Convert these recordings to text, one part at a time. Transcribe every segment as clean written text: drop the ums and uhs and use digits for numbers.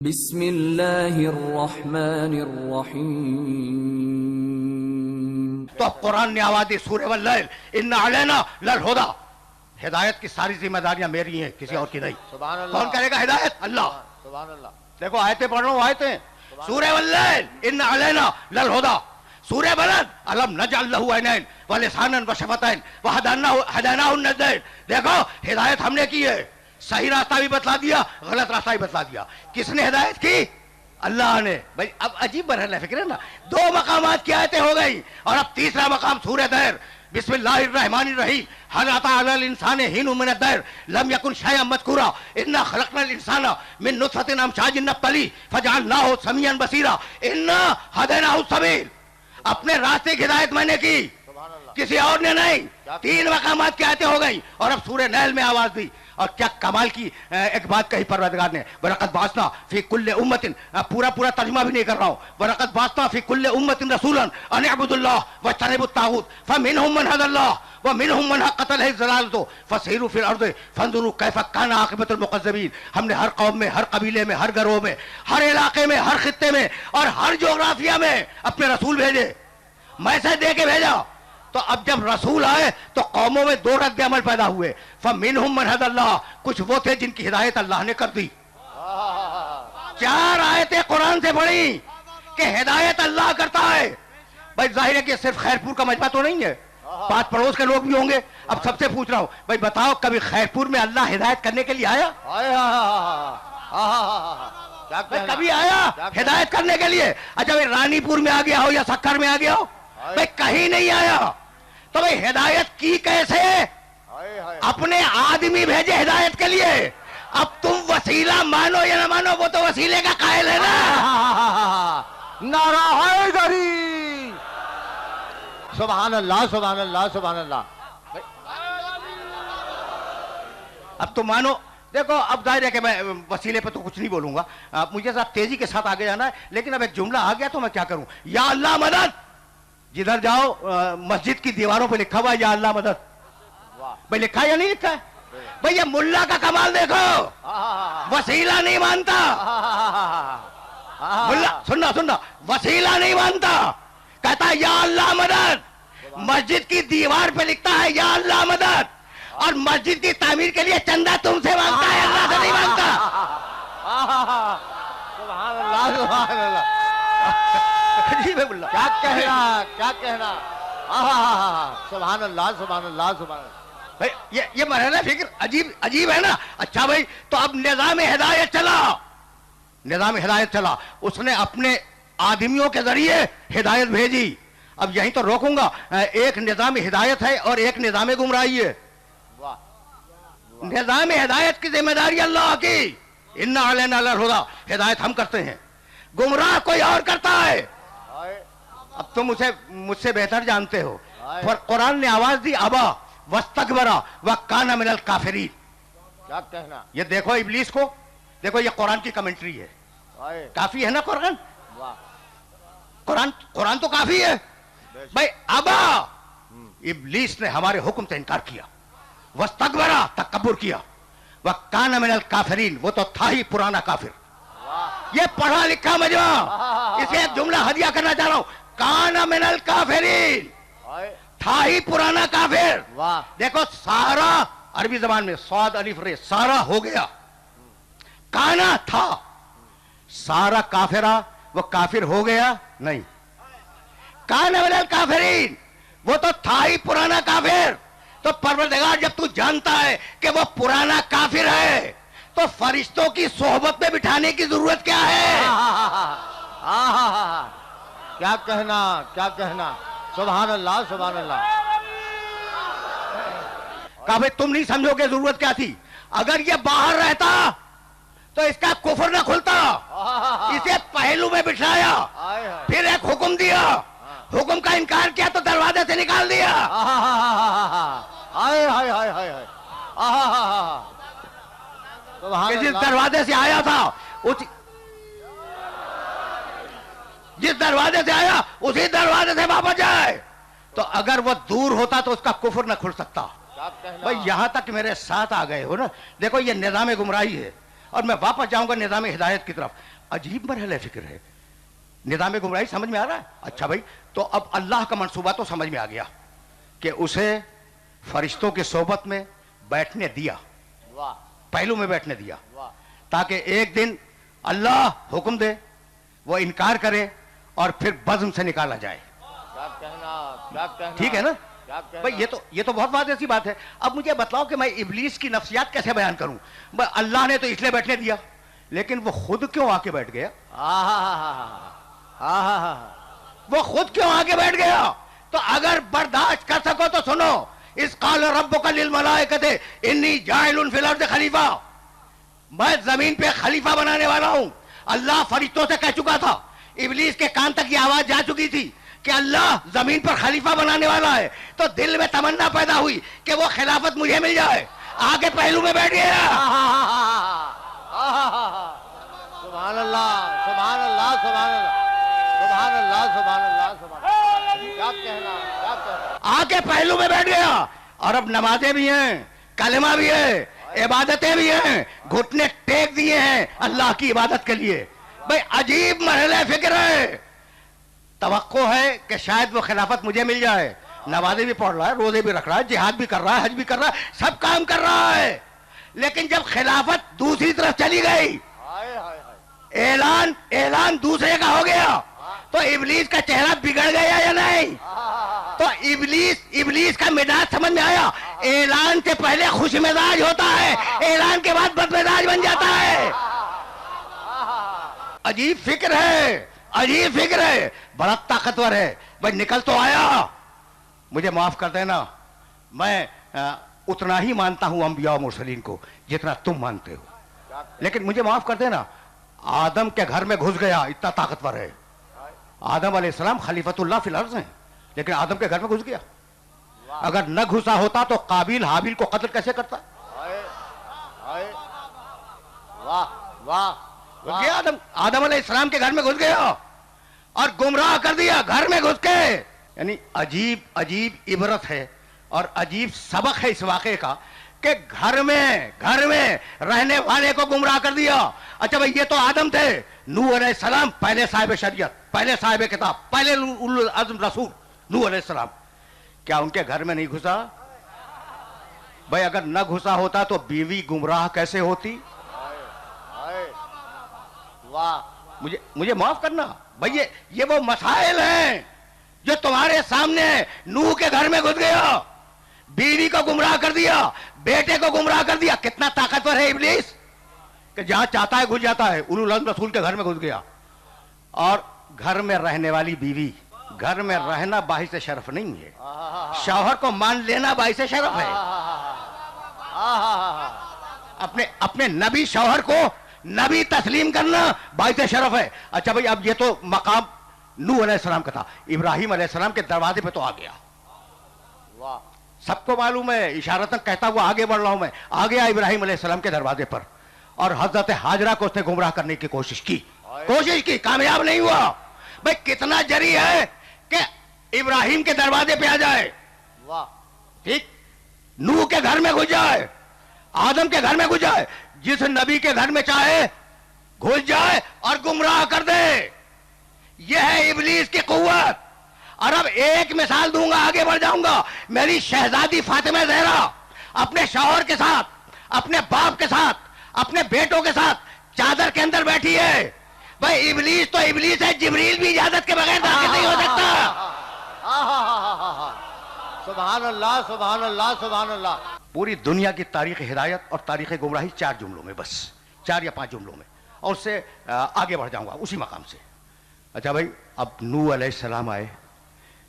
बिस्मिल्लाहिर्रहमानिर्रहीम। तो अब कुरान ने आवाज दी सूरह वल्लैल इन्ना अलैना लल हुदा। हिदायत की सारी जिम्मेदारियां मेरी हैं, किसी और की नहीं। कौन करेगा हिदायत? अल्लाह। देखो आयतें पढ़ रहा हूं, आयतें सूरह वल्लैल इन्ना अलैना लल हुदा, सूरह बलद अलम नजअल लहू ऐनैन व लिसानन व शफतैन व हदैनाहु नजदैन। देखो हिदायत हमने की है, सही रास्ता भी बतला दिया, गलत रास्ता भी बतला दिया। किसने हिदायत की? अल्लाह ने। भाई अब अजीब बरहल फिक्र है ना, दो मकामात की आयतें हो गई और अब तीसरा मकाम सूरह दैर बिस्मिल्लाहिर्रहमानिर्रहीम। हल अता अलल इंसान हिन मिन अद-दैर लम यकुन शैअन मज़कूरा इन्ना खलक़नल इंसाना मिन नुतफ़तिन अमशाजिन नब्तली फजअलनाहु समीअन बसीरा इन्ना हदैनाहु सबील। अपने रास्ते की हिदायत मैंने की, किसी और ने नहीं। तीन मकामात की आयतें हो गई और अब सूरह नहल में आवाज दी। और क्या कमाल की एक बात कही परवरदिगार ने, वरक़द बासना फी कुल्ले उम्मतिन, पूरा तर्जुमा भी नहीं कर रहा हूं, वरक़द बासना फी कुल्ले उम्मतिन रसूलन अन इअबुदुल्लाह वज्तनिबुत तागूत फमिनहुम मन हदल्लाह व मिनहुम मन हक़्क़त अलैहि ज़लालतु फसीरू फिल अर्ज़ि फंज़ुरू कैफ़ कान आक़िबतुल मुक़ज़्ज़बीन। हमने हर कौम में, हर कबीले में, हर घरों में, हर इलाके में, हर खित्ते में और हर जोग्राफिया में अपने रसूल भेजे, मैसेज दे के भेजा। तो अब जब रसूल आए तो कौमों में दो रद्द अमल पैदा हुए। फमिनहुम मन हदल्लाह, कुछ वो थे जिनकी हिदायत अल्लाह ने कर दी। चार आयतें कुरान से पढ़ी कि हिदायत अल्लाह करता है। भाई जाहिर है कि सिर्फ खैरपुर का मजमा तो नहीं है, पास पड़ोस के लोग भी होंगे। अब सबसे पूछ रहा हूं, भाई बताओ कभी खैरपुर में अल्लाह हिदायत करने के लिए आया? कभी आया हिदायत करने के लिए? अच्छा भाई रानीपुर में आ गया हो या सक्कर में आ गया हो, भाई कहीं नहीं आया। तो भाई हिदायत की कैसे? अपने आदमी भेजे हिदायत के लिए। अब तुम वसीला मानो या ना मानो, वो तो वसीले का कायल है ना। नारा है गरी, सुभान अल्लाह सुभान अल्लाह सुभान अल्लाह। अब तो मानो, देखो अब जाहिर है कि मैं वसीले पे तो कुछ नहीं बोलूंगा, मुझे साथ तेजी के साथ आगे जाना है। लेकिन अब एक जुमला आ गया तो मैं क्या करूं? या अल्लाह मदद। जिधर जाओ मस्जिद की दीवारों पे लिखा हुआ है या अल्लाह मदद। भाई लिखा है या नहीं लिखा है? भाई ये मुल्ला का कमाल देखो, वसीला नहीं मानता। मुल्ला सुनना, वसीला नहीं मानता, कहता है या अल्लाह मदद। मस्जिद की दीवार पे लिखता है या अल्लाह मदद, और मस्जिद की तामीर के लिए चंदा तुमसे मांगता है, अल्लाह से नहीं मांगता। सुभान अल्लाह सुभान अल्लाह। क्या कहना सुभान अल्लाह सुभान अल्लाह सुभान अल्लाह। भाई ये मरहला फिक्र अजीब है ना। अच्छा भाई तो अब निज़ाम हिदायत चला, उसने अपने आदमियों के जरिए हिदायत भेजी। अब यहीं तो रोकूंगा, एक निज़ाम हिदायत है और एक निज़ाम गुमराही है। निज़ाम हिदायत की जिम्मेदारी अल्लाह की, इन्ना अलैना लल हुदा, हिदायत हम करते हैं, गुमराह कोई और करता है। अब तुम मुझसे बेहतर जानते हो। पर कुरान ने आवाज दी अबा वस्तकबरा व काना मिनल काफिरीन। क्या कहना? ये देखो इब्लीस को, देखो ये कुरान की कमेंट्री है। काफी है ना कुरान? कुरान तो काफी है भाई। अबा, इब्लीस ने हमारे हुक्म से इनकार किया, वस्तकबरा तकब्बुर किया, व काना मिनल काफिरीन, वो तो था ही पुराना काफिर। ये पढ़ा लिखा मजमा, इसे एक जुमला हदिया करना चाह रहा हूं, काना मिनल काफिरीन, था ही पुराना काफिर। देखो सारा अरबी जबान में स्वाद अलिफ रे, सारा हो गया, काना था, सारा काफिरा, वो काफिर हो गया नहीं। काना मिनल काफिरीन, वो तो था ही पुराना काफिर। तो परवरदिगार जब तू जानता है कि वो पुराना काफिर है, तो फरिश्तों की सोहबत में बिठाने की जरूरत क्या है? क्या कहना सुभान अल्लाह सुभान अल्लाह। कहा भाई तुम नहीं समझोगे जरूरत क्या थी। अगर ये बाहर रहता तो इसका कुफर न खुलता, इसे पहलू में बिठाया, फिर एक हुक्म दिया, हुक्म का इनकार किया तो दरवाजे से निकाल दिया। जिस दरवाजे से आया था जिस दरवाजे से आया उसी दरवाजे से वापस जाए। तो अगर वो दूर होता तो उसका कुफर न खुल सकता। भाई यहां तक मेरे साथ आ गए हो ना। देखो ये निज़ाम गुमराही है और मैं वापस जाऊंगा निज़ाम हिदायत की तरफ। अजीब मरहले फिक्र है। निज़ाम गुमराही समझ में आ रहा है? अच्छा भाई, तो अब अल्लाह का मंसूबा तो समझ में आ गया कि उसे फरिश्तों की सोबत में बैठने दिया, पहलू में बैठने दिया, ताकि एक दिन अल्लाह हुक्म दे, वो इनकार करे और फिर बज़्म से निकाला जाए। ठीक है ना भाई? ये तो बहुत वाज़ेह सी बात है। अब मुझे बताओ कि मैं इब्लीस की नफ्सियात कैसे बयान करूं? अल्लाह ने तो इसलिए बैठने दिया, लेकिन वो खुद क्यों आके बैठ गया? वो खुद क्यों आके बैठ गया? तो अगर बर्दाश्त कर सको तो सुनो, इस काल रब्बुका लिल मलाइकति इन्नी जाइलुन फिल अर्द खलीफा, मैं जमीन पे खलीफा बनाने वाला हूं। अल्लाह फरिश्तों से कह चुका था, इब्लीस के कान तक ये आवाज जा चुकी थी कि अल्लाह जमीन पर खलीफा बनाने वाला है। तो दिल में तमन्ना पैदा हुई कि वो खिलाफत मुझे मिल जाए, आगे पहलू में बैठ गया। सुभान अल्लाह, सुभान अल्लाह, सुभान अल्लाह, सुभान अल्लाह, सुभान अल्लाह, सुभान अल्लाह। क्या कहना, क्या कहना। आगे पहलू में बैठ गया। और अब नमाजें भी हैं, कलमा भी है, इबादतें भी हैं, घुटने टेक दिए हैं अल्लाह की इबादत के लिए। भाई अजीब मरहले फिक्र है। तवक्को है कि शायद वो खिलाफत मुझे मिल जाए। नमाजें भी पढ़ रहा है, रोजे भी रख रहा है, जिहाद भी कर रहा है, हज भी कर रहा है, सब काम कर रहा है, लेकिन जब खिलाफत दूसरी तरफ चली गई, ऐलान दूसरे का हो गया, तो इब्लीस का चेहरा बिगड़ गया या नहीं? तो इब्लीस का मिजाज समझ में आया। ऐलान से पहले खुश मिजाज होता है, ऐलान के बाद बदमिजाज बन जाता है। अजीब फिक्र है, अजीब फिक्र है, बड़ा ताकतवर है। भाई निकल तो आया। मुझे माफ कर देना, मैं उतना ही मानता हूं अंबिया और मुरसलीन को जितना तुम मानते हो, लेकिन मुझे माफ कर देना, आदम के घर में घुस गया, इतना ताकतवर है। आदम अलैहिस्सलाम खलीफतुल्लाह फिल अर्ज़ हैं, लेकिन आदम के घर में घुस गया। अगर न घुसा होता तो काबिल हाबिल को कत्ल कैसे करता? वाह वाह, घुस गया आदम अलैहिस्सलाम के घर में घुस गया और गुमराह कर दिया घर में घुस के। यानी अजीब अजीब इबरत है और अजीब सबक है इस वाक़े का कि घर में रहने वाले को गुमराह कर दिया। अच्छा भाई, ये तो आदम थे, नूह अलैहिस्सलाम पहले साहिब शरीयत, पहले साहिब किताब, पहले उलुल अज़्म रसूल नूह अलैहिस्सलाम, क्या उनके घर में नहीं घुसा? भाई अगर न घुसा होता तो बीवी गुमराह कैसे होती? वाह, मुझे माफ करना भाई, ये वो मसाइल हैं जो तुम्हारे सामने। नूह के घर में घुस गया, बीवी को गुमराह कर दिया, बेटे को गुमराह कर दिया। कितना ताकतवर है इब्लीस कि जहां चाहता है घुस जाता है। उलुल अज़्म रसूल के घर में घुस गया। और घर में रहने वाली बीवी, घर में रहना बाहिस शरफ नहीं है, शौहर को मान लेना बाहिस शरफ है। अपने नबी शौहर को नबी तस्लीम करना बाइस शरफ है। अच्छा भाई, अब ये तो मकाम नूह अलैहिस्सलाम का था, इब्राहिम अलैहिस्सलाम के दरवाजे पे तो आ गया। वाह, सबको मालूम है, इशारतन कहता हुआ आगे बढ़ रहा हूं मैं, आ गया इब्राहिम अलैहिस्सलाम के दरवाजे पर और हजरत हाजरा को उसने गुमराह करने की कोशिश की, कामयाब नहीं हुआ। भाई कितना जरी है कि इब्राहिम के दरवाजे पे आ जाए, वाह, ठीक, नूह के घर में घुस जाए, आदम के घर में घुस जाए, जिस नबी के घर में चाहे घुस जाए और गुमराह कर दे। यह है इब्लीस की कुव्वत। और अब एक मिसाल दूंगा, आगे बढ़ जाऊंगा। मेरी शहजादी फातिमा ज़हरा अपने शौहर के साथ, अपने बाप के साथ, अपने बेटों के साथ चादर के अंदर बैठी है। भाई इब्लीस तो इब्लीस है, जिब्रील भी इजाजत के बगैर दाखिल नहीं हो सकता। सुभान अल्लाह, सुभान अल्लाह, सुभान अल्लाह। पूरी दुनिया की तारीख हिदायत और तारीख गुमराही 4 जुमलों में, बस 4 या 5 जुमलों में, और उससे आगे बढ़ जाऊंगा उसी मकाम से। अच्छा भाई, अब नूह अलैहिस्सलाम आए।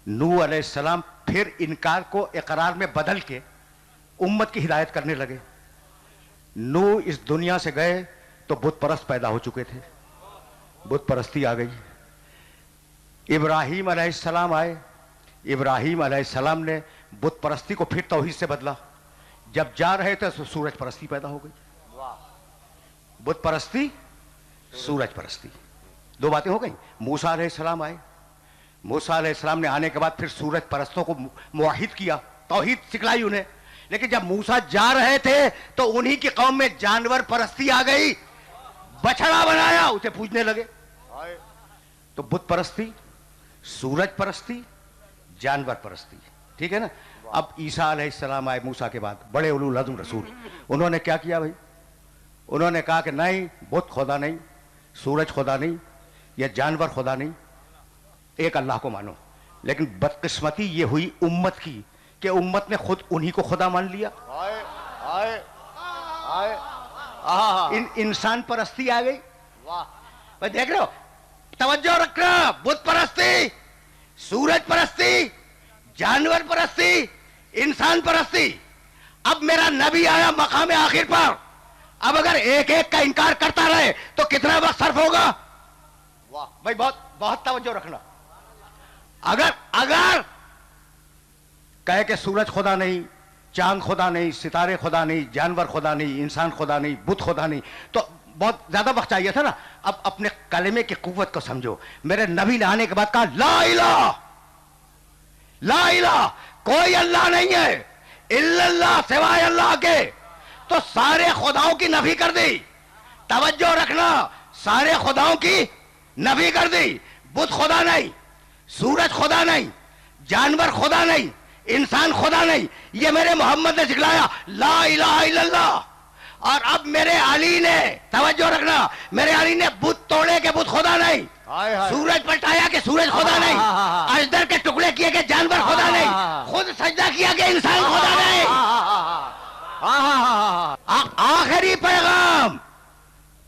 नूह अलैहिस्सलाम फिर इनकार को इकरार में बदल के उम्मत की हिदायत करने लगे। नूह इस दुनिया से गए तो बुत परस्त पैदा हो चुके थे, बुत परस्ती आ गई। इब्राहिम अलैहिस्सलाम आए। इब्राहिम अलैहिस्सलाम ने बुत परस्ती को फिर तौहीद से बदला। जब जा रहे थे तो सूरज परस्ती पैदा हो गई। बुत परस्ती, सूरज परस्ती, 2 बातें हो गई। मूसा अलैहिस्सलाम आए। मूसा अलैहिस्सलाम ने आने के बाद फिर सूरज परस्तों को मुवाहिद किया, तौहीद सिखलाई उन्हें। लेकिन जब मूसा जा रहे थे तो उन्हीं की कौम में जानवर परस्ती आ गई। बछड़ा बनाया, उसे पूजने लगे। हाय तो बुत परस्ती, सूरज परस्ती, जानवर परस्ती, ठीक है ना। अब ईसा अलैहिस्सलाम आए मूसा के बाद, बड़े उलूल अज़्म रसूल, उन्होंने क्या किया भाई? उन्होंने कहा कि नहीं, बुत खुदा नहीं, सूरज खुदा नहीं, यह जानवर खुदा नहीं, एक अल्लाह को मानो। लेकिन बदकिस्मती ये हुई उम्मत की कि उम्मत ने खुद उन्हीं को खुदा मान लिया। हाय हाय हाय इंसान परस्ती आ गई। वाह भाई देख रहे हो, तवज्जो रखना, बुत परस्ती, सूरज परस्ती, जानवर परस्ती, इंसान परस्ती। अब मेरा नबी आया मकाम आखिर पर, अब अगर एक एक का इनकार करता रहे तो कितना वक्त सर्फ होगा? वाह भाई बहुत बहुत तवज्जो रखना। अगर कहे कि सूरज खुदा नहीं, चांद खुदा नहीं, सितारे खुदा नहीं, जानवर खुदा नहीं, इंसान खुदा नहीं, बुत खुदा नहीं, तो बहुत ज्यादा वक्त चाहिए था ना। अब अपने कलमे की कुव्वत को समझो। मेरे नबी ने आने के बाद कहा ला इलाहा, ला इलाहा, कोई अल्लाह नहीं है, इल्लल्लाह, सिवाय अल्लाह के। तो सारे खुदाओं की नफी कर दी। तवज्जो रखना, सारे खुदाओं की नफी कर दी। बुत खुदा नहीं, सूरज खुदा नहीं, जानवर खुदा नहीं, इंसान खुदा नहीं, ये मेरे मोहम्मद ने सिखलाया, ला इलाहा इल्लल्लाह। और अब मेरे अली ने, तवज्जो रखना, मेरे अली ने बुत तोड़े के बुत खुदा नहीं, हाय हाय सूरज पलटाया के सूरज खुदा नहीं, अजगर के टुकड़े किए के जानवर खुदा नहीं, खुद सजदा किया के इंसान खुदा नहीं। आखिरी पैगाम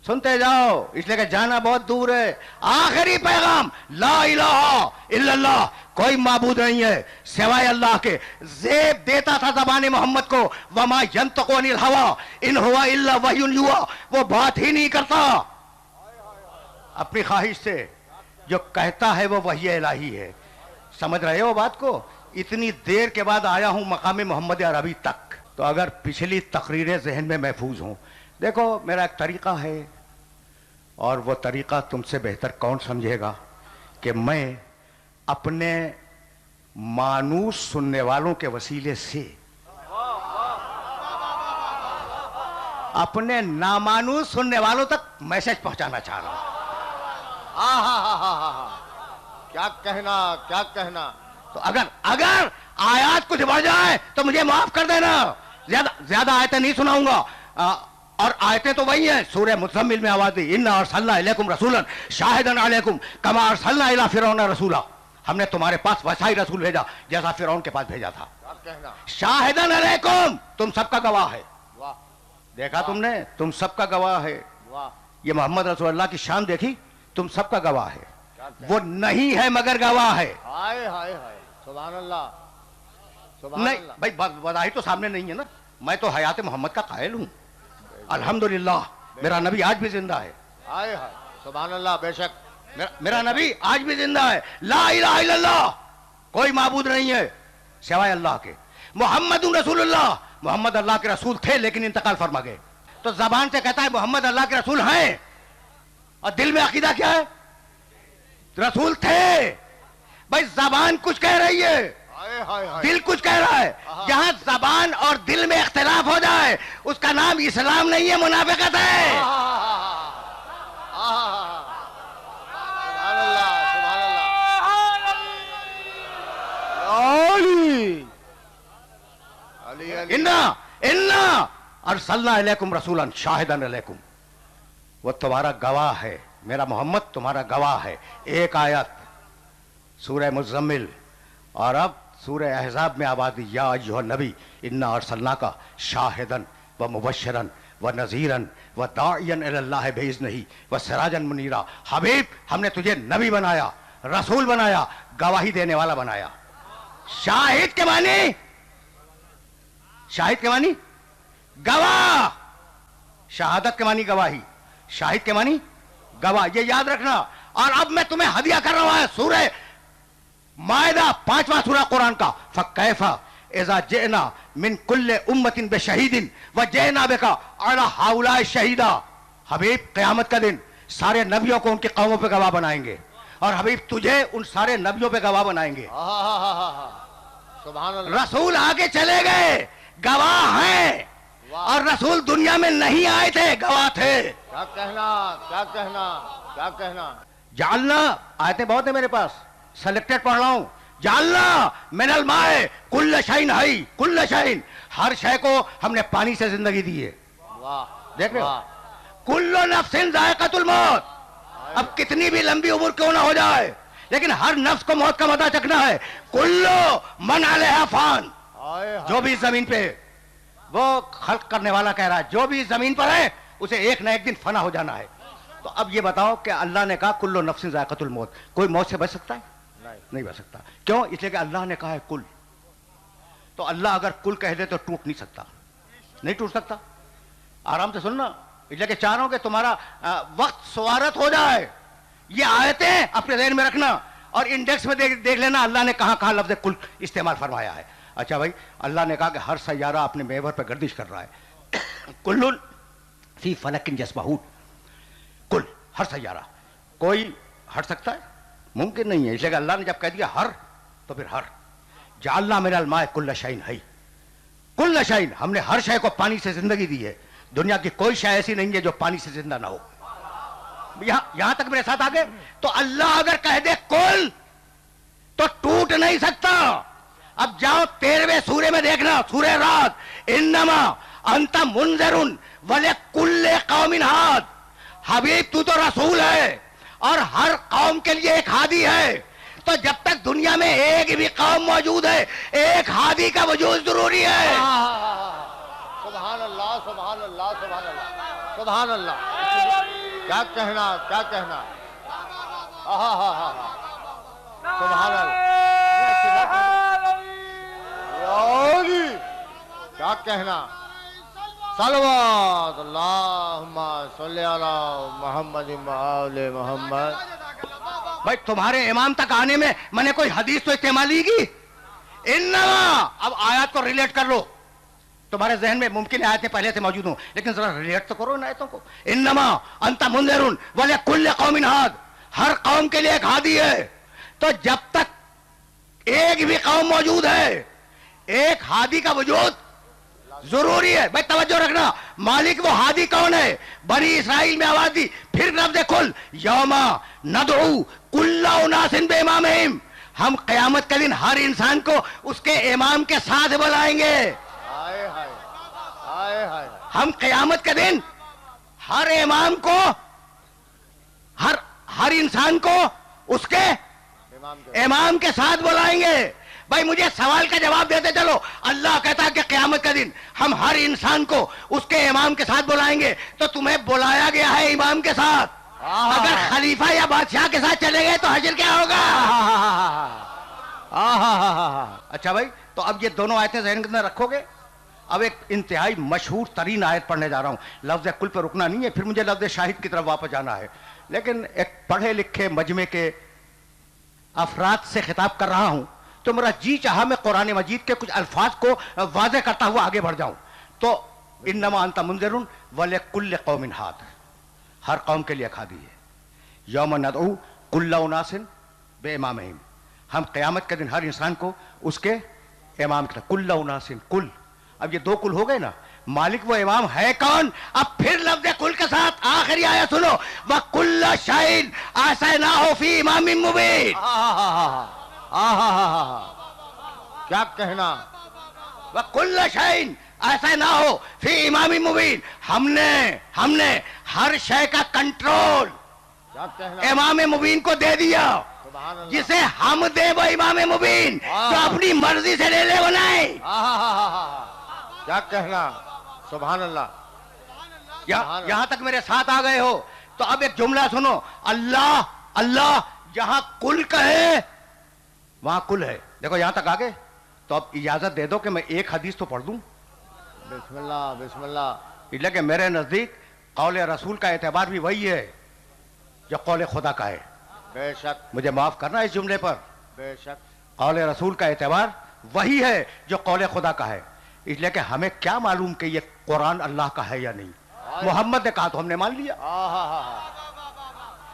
सुनते जाओ, इसलिए कि जाना बहुत दूर है। आखिरी पैगाम, ला इलाहा इल्लल्लाह, कोई माबूद नहीं है सिवाय अल्लाह के। ज़ेब देता था ज़बान मोहम्मद को, वमा यंतक़ु अनिल हवा इन हुवा इल्ला वह्युन युहा, वो बात ही नहीं करता अपनी ख्वाहिश से, जो कहता है वो वही इलाही है। समझ रहे हो बात को? इतनी देर के बाद आया हूं मकाम मोहम्मद अरबी तक, तो अगर पिछली तकरीरें जहन में महफूज हों। देखो मेरा एक तरीका है, और वो तरीका तुमसे बेहतर कौन समझेगा कि मैं अपने मानूस सुनने वालों के वसीले से अपने नामानूस सुनने वालों तक मैसेज पहुंचाना चाह रहा हूं। क्या कहना, क्या कहना। तो अगर आयत कुछ बढ़ जाए तो मुझे माफ कर देना, ज्यादा आयतें नहीं सुनाऊंगा। और आयतें तो वही हैं, सूरह मुज़म्मिल में आवाज दी, इन्ना अरसलना इलैकुम रसूलन शाहिदन अलैकुम कमा अरसलना इला फिरौन रसूला, हमने तुम्हारे पास वैसा ही रसूल भेजा जैसा फिरौन के पास भेजा था। शाहिदन अलैकुम, तुम सबका गवाह है। वाह, देखा तुमने, तुम सबका गवाह है। वाह, ये मोहम्मद रसूलुल्लाह की शान देखी, तुम सबका गवाह है। वो नहीं है मगर गवाह है। हाय हाय हाय, सुभान अल्लाह, सुभान नहीं अल्लाह। भाई, वज़ाहिर तो सामने नहीं है ना। मैं तो हयात मोहम्मद का कायल हूं। अल्हम्दुलिल्लाह, मेरा नबी आज भी जिंदा है। हाय हाय, सुभान अल्लाह, बेशक मेरा नबी आज भी जिंदा है। ला इलाहा इल्लल्लाह, कोई माबूद नहीं है सिवाय अल्लाह के। मोहम्मदुर रसूलुल्लाह, मोहम्मद अल्लाह के रसूल थे लेकिन इंतकाल फरमा गए। तो जबान से कहता है मोहम्मद अल्लाह के रसूल हैं, और दिल में अकीदा क्या है? रसूल थे। भाई जबान कुछ कह रही है, हाय हाय हाय, दिल कुछ कह रहा है। जहां जबान और दिल में इख्तिलाफ हो जाए उसका नाम इस्लाम नहीं है, मुनाफिकत है। सुभान अल्लाह, सुभान अल्लाह। अली अली, इन्ना अरसलना इलैकुम रसूलन शाहिदन अलैकुम, वो तुम्हारा गवाह है, मेरा मोहम्मद तुम्हारा गवाह है। एक आयत सूरह मुज़म्मिल, और अब सूरह अहज़ाब में आबादी, या अय्युहन नबी इन्ना अरसलनाका शाहिदन व मुबश्शिरन व नज़ीरन व दाइयन इलल्लाह बिइज़्निही व सिराजन मुनीरा। हबीब, हमने तुझे नबी बनाया, रसूल बनाया, गवाही देने वाला बनाया। शाहिद के मानी, शाहिद के मानी गवाह, शहादत के मानी गवाही, शाहिद के मानी गवाह, ये याद रखना। और अब मैं तुम्हें हदिया कर रहा हूं सूरह मायदा, 5वां सूरा कुरान का, फकैफा इज़ा जिअना मिन कुल्ले उम्मतिन बिशहीदिन व जिअना बिका अला हाउला शहीदा। हबीब, क़यामत का दिन सारे नबियों को उनकी कौमों पे गवाह बनाएंगे, और हबीब तुझे उन सारे नबियों पे गवाह बनाएंगे। सुभान अल्लाह। रसूल आगे चले गए, गवाह हैं, और रसूल दुनिया में नहीं आए थे, गवाह थे। क्या कहना, क्या कहना, क्या कहना। जानना, आयतें बहुत है मेरे पास, सेलेक्टेड पढ़ रहा हूं। जानना मिनल माए कुल्ल शैइन है, कुल्ल शैइन, हर शय को हमने पानी से जिंदगी दी है। वाह, देख रहे हो, वाह। कुल्लु नफ्सिन जायकातुल मौत। अब कितनी भी लंबी उम्र क्यों ना हो जाए, लेकिन हर नफ्स को मौत का मजा चखना है। कुल्लु मन अलैहा फान, जो भी जमीन पे, वो खल्क करने वाला कह रहा है, जो भी जमीन पर है उसे एक ना एक दिन फना हो जाना है। तो अब ये बताओ कि अल्लाह ने कहा कुल्लु नफ्सिन जायकातुल मौत, कोई मौत से बच सकता है? नहीं बच सकता। क्यों? इसलिए कि अल्लाह ने कहा है कुल। तो अल्लाह अगर कुल कह दे तो टूट नहीं सकता, नहीं टूट सकता। आराम से सुनना, इसलिए कि चाह रहा हूं कि तुम्हारा वक्त स्वारत हो जाए। ये आयतें अपने ज़हन में रखना और इंडेक्स में देख लेना अल्लाह ने कहां कहां लफ्ज़ कुल इस्तेमाल फरमाया है। अच्छा भाई, अल्लाह ने कहा कि हर सैयारा अपने महवर पर गर्दिश कर रहा है। कुल्लुन फी फलकिन यस्बहून, कुल हर सैयारा, कोई हट सकता है? मुमकिन नहीं है। इसलिए अल्लाह ने जब कह दिया हर, तो फिर हर। जालना मिनल माए कुल्ल शैइन है, कुल्ल शैइन, हमने हर शय को पानी से जिंदगी दी है। दुनिया की कोई शय ऐसी नहीं है जो पानी से जिंदा ना हो। यहां तक मेरे साथ आ गए। तो अल्लाह अगर कह दे कुल तो टूट नहीं सकता। अब जाओ 13वें सूरे में देखना, सूरे रात, इन्नमा अंत मुनज़िरुन वले कुल्ले कौमिन हाद। हबीब तू तो रसूल है और हर कौम के लिए एक हादी है। तो जब तक दुनिया में एक भी कौम मौजूद है, एक हादी का वजूद जरूरी है। सुभान अल्लाह, सुभान अल्लाह, सुभान अल्लाह, सुभान अल्लाह। क्या कहना, क्या कहना। सुभान अल्लाह, क्या कहना। सल्लल्लाहु अल्लाहुम्मा सल्ली अला मुहम्मद व आले मुहम्मद। भाई तुम्हारे इमाम तक आने में मैंने कोई हदीस तो इस्तेमाल की? इन्नमा, अब आयत को रिलेट कर लो। तुम्हारे जहन में मुमकिन है आयतें पहले से मौजूद हो, लेकिन जरा रिलेट तो करो इन आयतों को। इन्नमा अंत मुनज़िरुन वले कुल्ले कौमिन हाद, हर कौम के लिए एक हादी है। तो जब तक एक भी कौम मौजूद है, एक हादी का वजूद जरूरी है। भाई तवज्जो रखना, मालिक वो हादी कौन है? बनी इसराइल में आवाज दी, फिर लफ्ज़ कुल, यौमा नदउ कुल्ला उनासिन बिइमामिहिम, हम क़यामत के दिन हर इंसान को उसके इमाम के साथ बुलाएंगे। हाय हाय, हाय हाय। हम क़यामत के दिन हर इमाम को, हर इंसान को उसके इमाम के साथ बुलाएंगे। भाई मुझे सवाल का जवाब देते चलो। अल्लाह कहता है कि क़यामत का दिन हम हर इंसान को उसके इमाम के साथ बुलाएंगे। तो तुम्हें बुलाया गया है इमाम के साथ। अगर खलीफा या बादशाह के साथ चले गए तो हश्र क्या होगा? अच्छा भाई, तो अब ये दोनों आयतें ज़हन के अंदर रखोगे। अब एक इंतहाई मशहूर तरीन आयत पढ़ने जा रहा हूं। लफ्ज़ कुल पर रुकना नहीं है, फिर मुझे लफ्ज़ शाहिद की तरफ वापस जाना है। लेकिन एक पढ़े लिखे मजमे के अफराद से खिताब कर रहा हूं, तो मेरा जी चाहा मैं कुरान मजीद के कुछ अल्फाज को वाज़ेह करता हुआ आगे बढ़ जाऊं। तो इन्नमा अंत मुनज़िरुन वले कुल्ले कौमिन हाद, हर कौम के लिए खादी है। यौम नदउ कुल्ला उनासिन बिइमामिहिम, हम क़यामत के दिन हर इंसान को उसके इमाम के, कुल्ला उनासिन, कुल। अब ये दो कुल हो गए ना, मालिक वो इमाम है कौन? अब फिर लफ्ज़ कुल के साथ आखिरी आयत सुनो, व कुल्ला शैइन आसैनाहु फी इमामिन मुबीन। क्या कहना। वह कुल्ल शैइन ऐसा ना हो फी इमामी मुबीन, हमने हर शय का कंट्रोल क्या कहना। इमाम मुबीन को दे दिया। जिसे हम दे वो इमाम मुबीन, तो अपनी मर्जी से ले ले बनाए। क्या कहना। सुभान अल्लाह। यहां तक मेरे साथ आ गए हो तो अब एक जुमला सुनो। अल्लाह अल्लाह जहां कुल कहे वहां कुल है। देखो यहां तक आ गए, तो अब इजाजत दे दो कि मैं एक हदीस तो पढ़ दूं। बिस्मिल्लाह बिस्मिल्लाह। इसलिए कि मेरे नजदीक कौले रसूल का एतबार भी वही है जो कौले खुदा का है। बेशक। मुझे माफ करना इस जुमले पर। बेशक। कौले रसूल का एतबार वही है जो कौले खुदा का है। इसलिए कि हमें क्या मालूम कि ये कुरान अल्लाह का है या नहीं। मोहम्मद ने कहा तो हमने मान लिया,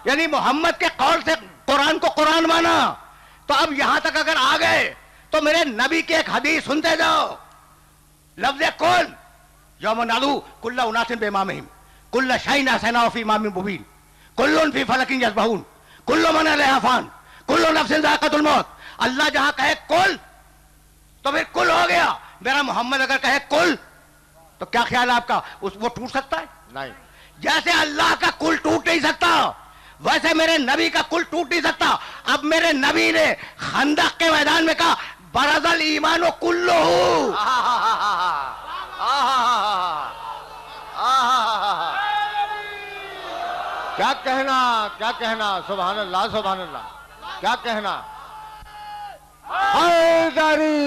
यानी मोहम्मद के कौल से कुरान को कुरान माना। तो अब यहां तक अगर आ गए तो मेरे नबी की एक हदीस सुनते जाओ। लफ्ज़ कुल, यौम नदउ कुल्ला उनासिन बिइमामिहिम, कुल्ल शैइन अहसैनाहु फी इमामिन मुबीन, कुल्लुन फी फलकिन यस्बहून, कुल्लु मन अलैहा फान, कुल्लु नफ्सिन ज़ाइक़तुल मौत। अल्लाह जहां कहे कुल तो फिर कुल हो गया। मेरा मोहम्मद अगर कहे कुल तो क्या ख्याल है आपका, वो टूट सकता है? नहीं। जैसे अल्लाह का कुल टूट नहीं सकता, वैसे मेरे नबी का कुल टूट नहीं सकता। अब मेरे नबी ने खंदक के मैदान में कहा बरज़ल ईमानो कुल्लुहु। क्या कहना, क्या कहना, सुभान अल्लाह, सुभान अल्लाह, क्या कहना। हैदरी,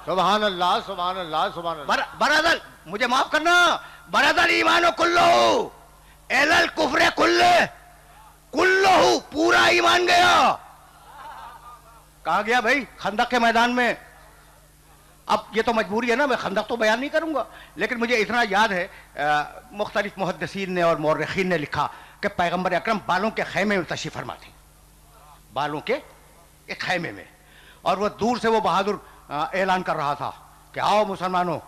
सुभान अल्लाह, सुभान अल्लाह, सुभान अल्लाह। बरज़ल, मुझे माफ करना, बरज़ल ईमानो कुल्लुहु एलल कुफ्रे कुल्लुहु, पूरा ईमान गया। कहा गया भाई? खंदक के मैदान में। अब ये तो मजबूरी है ना, मैं खंदक तो बयान नहीं करूंगा, लेकिन मुझे इतना याद है मुख्तलिफ मुहद्दिसीन ने और मौर्रिखीन ने लिखा कि पैगंबर अकरम बालों के खैमे में तशरीफ फरमा थे, बालों के एक खैमे में, और वो दूर से वो बहादुर ऐलान कर रहा था कि आओ मुसलमानों,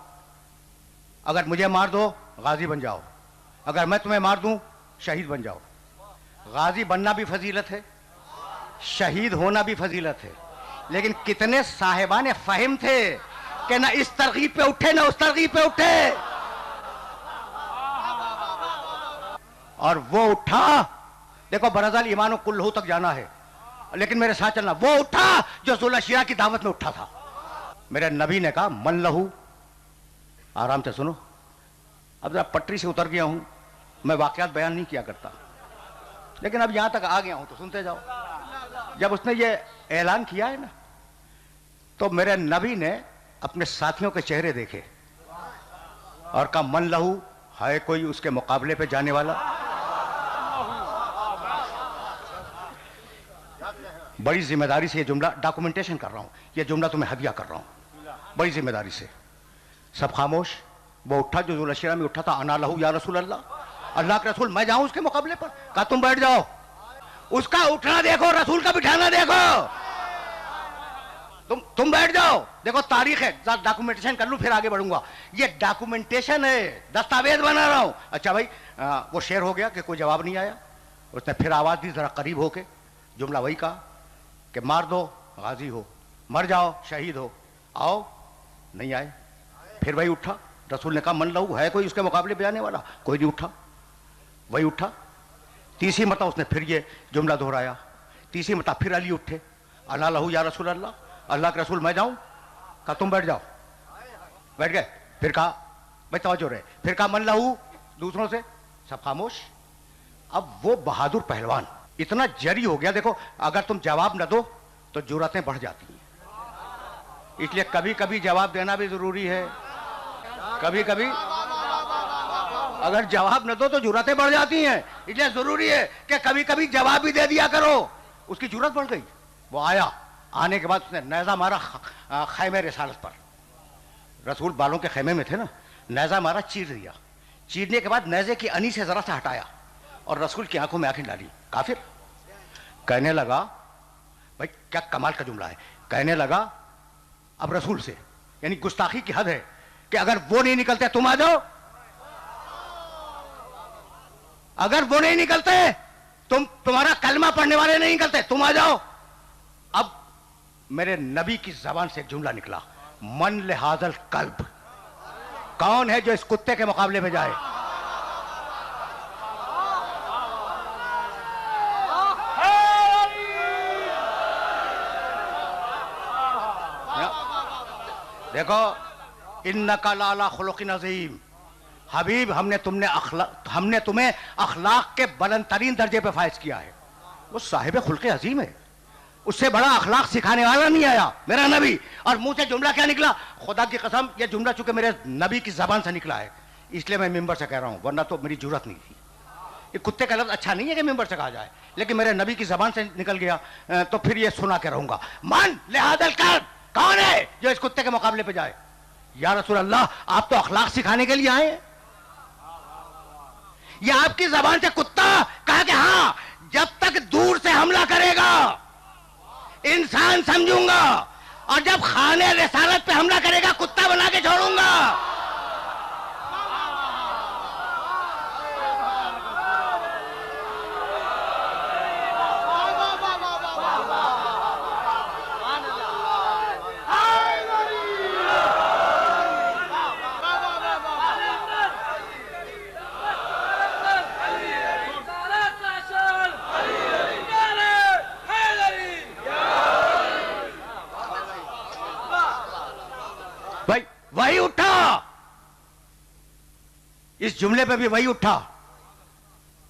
अगर मुझे मार दो गाजी बन जाओ, अगर मैं तुम्हें मार दूं शहीद बन जाओ। गाजी बनना भी फजीलत है, शहीद होना भी फजीलत है, लेकिन कितने साहिबान फहिम थे कि ना इस तरगीब पे उठे ना उस तरगीब पे उठे, और वो उठा। देखो बरज़ल ईमानो कुल्लुहु तक जाना है, लेकिन मेरे साथ चलना। वो उठा जो ज़ुल्हशिया की दावत में उठा था। मेरे नबी ने कहा मन लहू, आराम से सुनो, अब जरा पटरी से उतर गया हूं, मैं वाकयात बयान नहीं किया करता, लेकिन अब यहां तक आ गया हूं तो सुनते जाओ। जब उसने ये ऐलान किया है ना, तो मेरे नबी ने अपने साथियों के चेहरे देखे और कहा मन लहू, है कोई उसके मुकाबले पे जाने वाला? बड़ी जिम्मेदारी से ये जुमला डॉक्यूमेंटेशन कर रहा हूं, ये जुमला तुम्हें हदिया कर रहा हूं बड़ी जिम्मेदारी से। सब खामोश। वो उठा जो ज़ुल्हशिया में उठा था, अना लहू या रसूल अल्लाह, अल्लाह के रसूल मैं जाऊं उसके मुकाबले पर? कहा तुम बैठ जाओ। उसका उठना देखो, रसूल का बिठाना देखो, तुम बैठ जाओ। देखो तारीख है, डॉक्यूमेंटेशन कर लूं फिर आगे बढ़ूंगा। ये डॉक्यूमेंटेशन है, दस्तावेज बना रहा हूं। अच्छा भाई, वो शेर हो गया कि कोई जवाब नहीं आया। उसने फिर आवाज दी जरा करीब होके, जुमला वही कहा कि मार दो गाजी हो, मर जाओ शहीद हो, आओ। नहीं आए। फिर वही उठा। रसूल ने कहा मन लहू, है कोई उसके मुकाबले पे जाने वाला? कोई नहीं उठा। वही उठा। तीसरी मरतबा उसने फिर ये जुमला दोहराया। तीसरी मरतबा फिर अली उठे, अला लहू या रसूल अल्लाह, अल्लाह के रसूल मैं जाऊं? कहा तुम बैठ जाओ। बैठ गए। फिर कहा भाई तवज्जो रहे, फिर कहा मन लहू दूसरों से, सब खामोश। अब वो बहादुर पहलवान इतना जरी हो गया। देखो अगर तुम जवाब न दो तो जुर्रतें बढ़ जाती हैं, इसलिए कभी कभी जवाब देना भी जरूरी है। कभी कभी अगर जवाब न दो तो जुर्रतें बढ़ जाती हैं, इसलिए जरूरी है कि कभी कभी जवाब भी दे दिया करो। उसकी जुर्रत बढ़ गई। वो आया, आने के बाद उसने नेजा मारा खैमे रिसालत पर। रसूल बालों के खैमे में थे ना, नेजा मारा, चीर दिया। चीरने के बाद नेजे की अनी से जरा सा हटाया और रसूल की आंखों में आंखें डाली। काफिर कहने लगा, भाई क्या कमाल का जुमला है, कहने लगा अब रसूल से, यानी गुस्ताखी की हद है कि अगर वो नहीं निकलते तुम आ जाओ, अगर वो नहीं निकलते, तुम्हारा कलमा पढ़ने वाले नहीं निकलते, तुम आ जाओ। अब मेरे नबी की जबान से एक जुमला निकला, मन लिहाजल कल्ब, कौन है जो इस कुत्ते के मुकाबले में जाए? देखो इन्नका लाला खुलुकिन अज़ीम, हबीब हमने तुम्हें अखलाक के बुलंद तरीन दर्जे पे फायज किया है। वो साहिब खुल्क़े अजीम है, उससे बड़ा अखलाक सिखाने वाला नहीं आया मेरा नबी। और मुंह से जुमला क्या निकला, खुदा की कसम ये जुमला चूंकि मेरे नबी की जबान से निकला है इसलिए मैं मिंबर से कह रहा हूं, वरना तो मेरी जरूरत नहीं थी। ये कुत्ते का लफ्ज अच्छा नहीं है कि मिंबर से कहा जाए, लेकिन मेरे नबी की जबान से निकल गया तो फिर ये सुना के रहूंगा। मन लिहाजल कल्ब, कौन है जो इस कुत्ते के मुकाबले पे जाए? या रसूल अल्लाह, आप तो अखलाक सिखाने के लिए आए हैं। ये आपकी जबान से कुत्ता कहा कि हाँ, जब तक दूर से हमला करेगा इंसान समझूंगा, और जब खाने रिसालत पे हमला करेगा कुत्ता बना के छोड़ूंगा। वही उठा, इस जुमले पे भी वही उठा।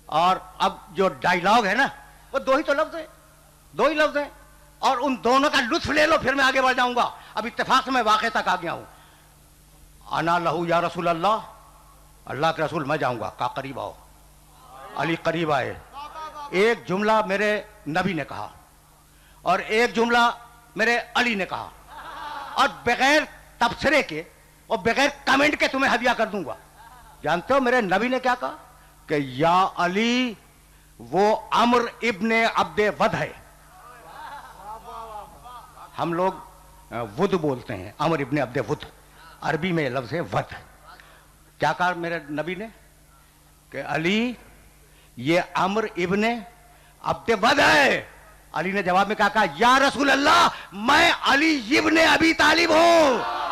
और अब जो डायलॉग है ना, वो दो ही तो लफ्ज है, दो ही लफ्ज है, और उन दोनों का लुत्फ ले लो, फिर मैं आगे बढ़ जाऊंगा। अब इत्तेफाक से मैं वाक़े तक आ गया हूं। आना लहू या रसूल अल्लाह, अल्लाह के रसूल मैं जाऊंगा, का करीब आओ। अली करीब आए। एक जुमला मेरे नबी ने कहा और एक जुमला मेरे अली ने कहा, और बगैर तबसरे के और बगैर कमेंट के तुम्हें हदिया कर दूंगा। जानते हो मेरे नबी ने क्या कहा? कि या अली, वो अम्र इब्ने अब्दे वद है। हम लोग वुद बोलते हैं, अम्र इब्ने अब्दे वुद, अरबी में लफ्ज है वद। क्या कहा मेरे नबी ने? कि अली, ये अम्र इब्ने अब्दे वद है। अली ने जवाब में क्या कहा? या रसूल अल्लाह, मैं अली इब्ने अबी तालिब हूं।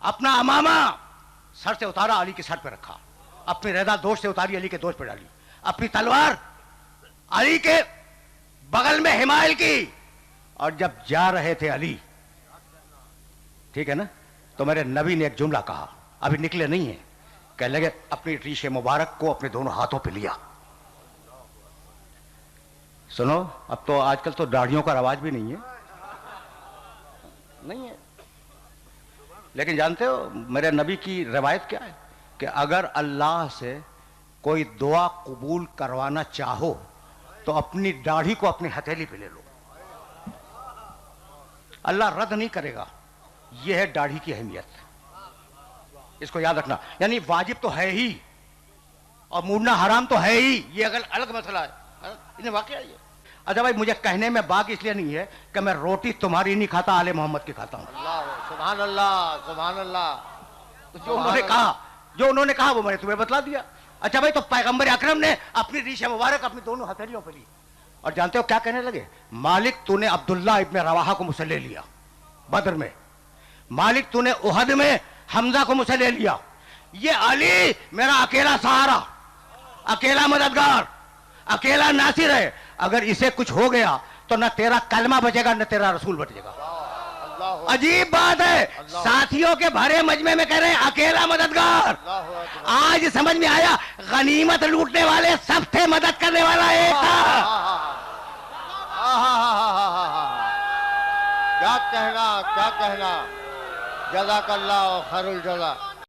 अपना अमामा सर से उतारा, अली के सर पे रखा। अपनी रदा दोष से उतारी, अली के दोष पे डाली। अपनी तलवार अली के बगल में हिमायल की। और जब जा रहे थे अली, ठीक है ना, तो मेरे नबी ने एक जुमला कहा, अभी निकले नहीं है, कह लगे अपनी रीशे मुबारक को अपने दोनों हाथों पे लिया। सुनो, अब तो आजकल तो दाढ़ियों का रवाज भी नहीं है, नहीं है। लेकिन जानते हो मेरे नबी की रिवायत क्या है? कि अगर अल्लाह से कोई दुआ कबूल करवाना चाहो तो अपनी दाढ़ी को अपनी हथेली पे ले लो, अल्लाह रद्द नहीं करेगा। यह है दाढ़ी की अहमियत, इसको याद रखना। यानी वाजिब तो है ही और मूडना हराम तो है ही, ये अगर अलग मसला है, इन्हें वाकया ये। अच्छा भाई, मुझे कहने में बात इसलिए नहीं है कि मैं रोटी तुम्हारी नहीं खाता, आले मोहम्मद की खाता हूं। सुभान अल्लाह, सुभान अल्लाह। जो उन्होंने कहा वो मैंने तुम्हें बतला दिया। अच्छा भाई, तो पैगंबर अकरम ने अपनी रीशे मुबारक अपनी दोनों हथेलियों पे ली, और जानते हो क्या कहने लगे? मालिक, तूने अब्दुल्ला इब्ने रवाहा को मुझसे ले लिया बदर में, मालिक तूने उहद में हमजा को मुझसे ले लिया, ये अली मेरा अकेला सहारा, अकेला मददगार, अकेला नासिर है। अगर इसे कुछ हो गया तो न तेरा कलमा बचेगा न तेरा रसूल बचेगा। अजीब बात है, साथियों के भरे मजमे में कह रहे हैं अकेला मददगार। आज समझ में आया, गनीमत लूटने वाले सब थे, मदद करने वाला एक था। क्या कहना, क्या कहना। जज़ाकल्लाह खैरुल जज़ा।